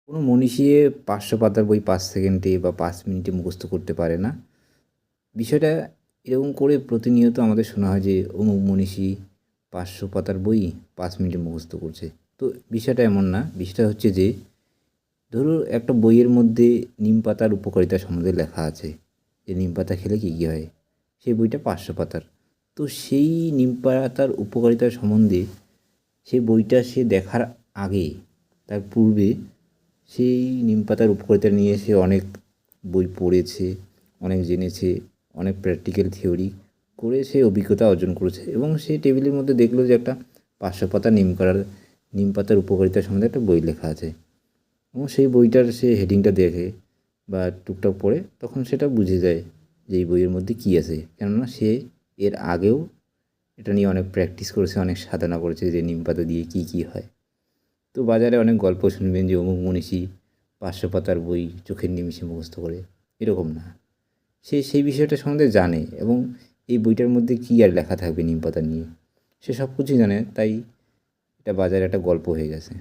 কোনো মনীষী ৫০০ পাতার বই ৫ সেকেন্ডে বা ৫ মিনিটে মুখস্থ করতে পারে না। বিষয়টা এরকম করে প্রতিনিয়ত আমাদের শোনা হয় যে অমুক মনীষী ৫০০ পাতার বই ৫ মিনিটে মুখস্থ করছে। তো বিষয়টা এমন না। বিষয়টা হচ্ছে যে ধরুন একটা বইয়ের মধ্যে নিম পাতার উপকারিতা সম্বন্ধে লেখা আছে। যে নিম পাতা খেলে কী, কী হয়? সেই বইটা ৫০০ পাতার। তো সেই নিম পাতার উপকারিতা সম্বন্ধে সেই বইটা সে দেখার আগে, তার পূর্বে সেই নিমপাতার উপকারিতা নিয়ে সে অনেক বই পড়েছে, অনেক জেনেছে, অনেক প্র্যাকটিক্যাল থিওরি করে সে অভিজ্ঞতা অর্জন করেছে এবং সে টেবিলের মধ্যে দেখলো যে একটা ৫০০ পাতা নিম পাতার উপকারিতা সম্বন্ধে একটা বই লেখা আছে এবং সেই বইটার সে হেডিংটা দেখে বা টুকটাক পড়ে তখন সেটা বুঝে যায় যে এই বইয়ের মধ্যে কী আছে। কেননা সে এর আগেও এটা নিয়ে অনেক প্র্যাকটিস করেছে, অনেক সাধনা করেছে যে নিম পাতা দিয়ে কী, কী হয়। তো বাজারে অনেক গল্প শুনবেন যে অমুক মনীষী ৫০০ পাতার বই চোখের নিমেষে মুখস্থ করে, এরকম না। সে সেই বিষয়টা সম্বন্ধে জানে এবং এই বইটার মধ্যে কী আর লেখা থাকবে নিম পাতা নিয়ে, সে সব কিছুই জানে, তাই এটা বাজারে একটা গল্প হয়ে গেছে।